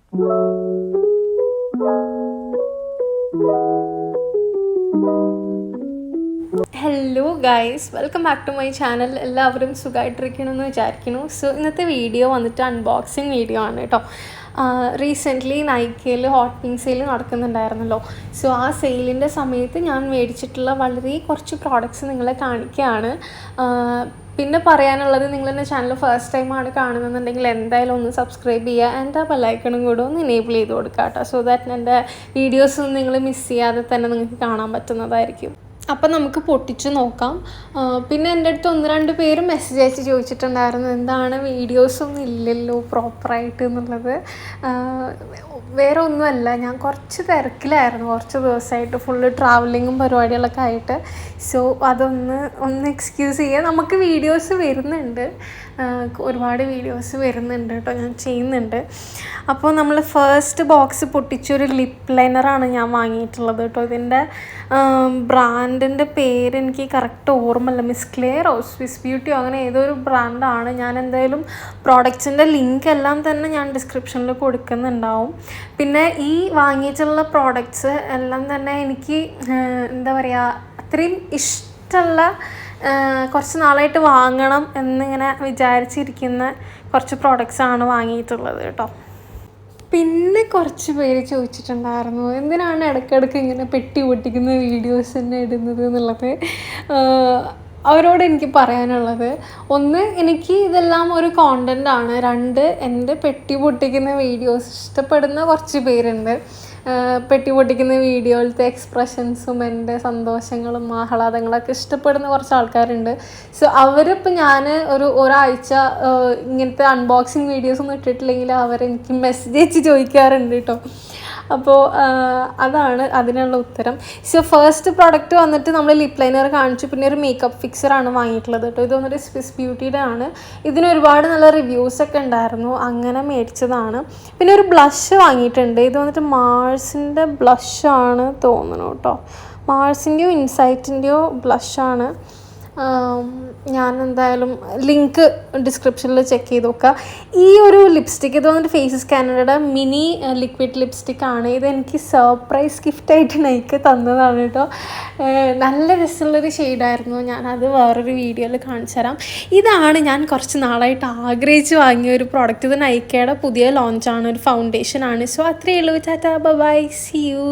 Hello guys, welcome back to my channel. എല്ലാവരും സുഖമായിട്ടിരിക്കണമെന്ന് വിചാരിക്കുന്നു. സോ ഇന്നത്തെ വീഡിയോ വന്നിട്ട് അൺബോക്സിങ് വീഡിയോ ആണ് കേട്ടോ. റീസെൻ്റ്ലി നൈക്കയിൽ ഹോട്ട് പിങ്ക് സെയിൽ നടക്കുന്നുണ്ടായിരുന്നല്ലോ. സോ ആ സെയിലിൻ്റെ സമയത്ത് ഞാൻ മേടിച്ചിട്ടുള്ള വളരെ കുറച്ച് പ്രോഡക്റ്റ്സ് നിങ്ങളെ കാണിക്കുകയാണ്. പിന്നെ പറയാനുള്ളത്, നിങ്ങളെൻ്റെ ചാനൽ ഫസ്റ്റ് ടൈമാണ് കാണുന്നുണ്ടെങ്കിൽ എന്തായാലും ഒന്ന് സബ്സ്ക്രൈബ് ചെയ്യുക, എൻ്റെ ബെല്ലൈക്കണും കൂടെ ഒന്ന് എനേബിൾ ചെയ്ത് കൊടുക്കുക കേട്ടോ. സോ ദാറ്റ് എൻ്റെ വീഡിയോസൊന്നും നിങ്ങൾ മിസ് ചെയ്യാതെ തന്നെ നിങ്ങൾക്ക് കാണാൻ പറ്റുന്നതായിരിക്കും. അപ്പം നമുക്ക് പൊട്ടിച്ച് നോക്കാം. പിന്നെ എൻ്റെ അടുത്ത് 1-2 പേര് മെസ്സേജ് അയച്ച് ചോദിച്ചിട്ടുണ്ടായിരുന്നു, എന്താണ് വീഡിയോസൊന്നും ഇല്ലല്ലോ പ്രോപ്പറായിട്ട് എന്നുള്ളത്. വേറെ ഒന്നുമല്ല, ഞാൻ കുറച്ച് തിരക്കിലായിരുന്നു കുറച്ച് ദിവസമായിട്ട്, ഫുള്ള് ട്രാവലിങ്ങും പരിപാടികളൊക്കെ ആയിട്ട്. സോ ഒന്ന് എക്സ്ക്യൂസ് ചെയ്യുക. നമുക്ക് വീഡിയോസ് വരുന്നുണ്ട്, ഒരുപാട് വീഡിയോസ് വരുന്നുണ്ട് കേട്ടോ, ഞാൻ ചെയ്യുന്നുണ്ട്. അപ്പോൾ നമ്മൾ ഫസ്റ്റ് ബോക്സ് പൊട്ടിച്ചൊരു ലിപ്പ് ലൈനറാണ് ഞാൻ വാങ്ങിയിട്ടുള്ളത് കേട്ടോ. ഇതിൻ്റെ ബ്രാൻഡിൻ്റെ പേര് എനിക്ക് കറക്റ്റ് ഓർമ്മയില്ല, മിസ് ക്ലെയറോ സ്വിസ് ബ്യൂട്ടിയോ അങ്ങനെ ഏതൊരു ബ്രാൻഡാണ്. ഞാൻ എന്തായാലും പ്രോഡക്റ്റ്സിൻ്റെ ലിങ്ക് എല്ലാം തന്നെ ഞാൻ ഡിസ്ക്രിപ്ഷനിൽ കൊടുക്കുന്നുണ്ടാവും. പിന്നെ ഈ വാങ്ങിയിട്ടുള്ള പ്രോഡക്റ്റ്സ് എല്ലാം തന്നെ എനിക്ക് എന്താ പറയുക, അത്രയും ഇഷ്ടമുള്ള, കുറച്ച് നാളായിട്ട് വാങ്ങണം എന്നിങ്ങനെ വിചാരിച്ചിരിക്കുന്ന കുറച്ച് പ്രോഡക്റ്റ്സാണ് വാങ്ങിയിട്ടുള്ളത് കേട്ടോ. പിന്നെ കുറച്ച് പേര് ചോദിച്ചിട്ടുണ്ടായിരുന്നു, എന്തിനാണ് ഇടയ്ക്കിടയ്ക്ക് ഇങ്ങനെ പെട്ടി പൊട്ടിക്കുന്ന വീഡിയോസ് തന്നെ ഇടുന്നത് എന്നുള്ളത്. അവരോട് എനിക്ക് പറയാനുള്ളത്, 1, എനിക്ക് ഇതെല്ലാം ഒരു കോണ്ടൻ്റാണ്. 2, എൻ്റെ പെട്ടി പൊട്ടിക്കുന്ന വീഡിയോസ് ഇഷ്ടപ്പെടുന്ന കുറച്ച് പേരുണ്ട്. പെട്ടി പൊട്ടിക്കുന്ന വീഡിയോയിലത്തെ എക്സ്പ്രഷൻസും എൻ്റെ സന്തോഷങ്ങളും ആഹ്ലാദങ്ങളൊക്കെ ഇഷ്ടപ്പെടുന്ന കുറച്ച് ആൾക്കാരുണ്ട്. സോ അവരിപ്പോൾ ഞാൻ ഒരാഴ്ച ഇങ്ങനത്തെ അൺബോക്സിങ് വീഡിയോസൊന്നും ഇട്ടിട്ടില്ലെങ്കിൽ അവരെനിക്ക് മെസ്സേജ് അയച്ച് ചോദിക്കാറുണ്ട് കേട്ടോ. അപ്പോൾ അതാണ് അതിനുള്ള ഉത്തരം. സോ ഫസ്റ്റ് പ്രോഡക്റ്റ് വന്നിട്ട് നമ്മൾ ലിപ്പ് ലൈനർ കാണിച്ചു, പിന്നെ ഒരു മേക്കപ്പ് ഫിക്സറാണ് വാങ്ങിയിട്ടുള്ളത് കേട്ടോ. ഇത് വന്നിട്ട് സ്വിസ് ബ്യൂട്ടിയുടെ ആണ്. ഇതിന് ഒരുപാട് നല്ല റിവ്യൂസൊക്കെ ഉണ്ടായിരുന്നു, അങ്ങനെ മേടിച്ചതാണ്. പിന്നെ ഒരു ബ്ലഷ് വാങ്ങിയിട്ടുണ്ട്. ഇത് വന്നിട്ട് മാഴ്സിൻ്റെ ബ്ലഷാണ് തോന്നുന്നു കേട്ടോ. മാഴ്സിൻ്റെയോ ഇൻസൈറ്റിൻ്റെയോ ബ്ലഷാണ്. ഞാൻ എന്തായാലും ലിങ്ക് ഡിസ്ക്രിപ്ഷനിൽ ചെക്ക് ചെയ്ത് നോക്കുക. ഈ ഒരു ലിപ്സ്റ്റിക്ക് ഇത് വന്നിട്ട് ഫേസ് സ്കാനറുടെ മിനി ലിക്വിഡ് ലിപ്സ്റ്റിക്കാണ്. ഇതെനിക്ക് സർപ്രൈസ് ഗിഫ്റ്റായിട്ട് നൈക്ക് തന്നതാണ് കേട്ടോ. നല്ല രസമുള്ളൊരു ഷെയ്ഡായിരുന്നു. ഞാനത് വേറൊരു വീഡിയോയിൽ കാണിച്ചു തരാം. ഇതാണ് ഞാൻ കുറച്ച് നാളായിട്ട് ആഗ്രഹിച്ച് വാങ്ങിയ ഒരു പ്രോഡക്റ്റ്. ഇത് നൈക്കയുടെ പുതിയ ലോഞ്ചാണ്, ഒരു ഫൗണ്ടേഷനാണ്. സോ അത്രയേ ഉള്ളൂ. Tata, bye, see U.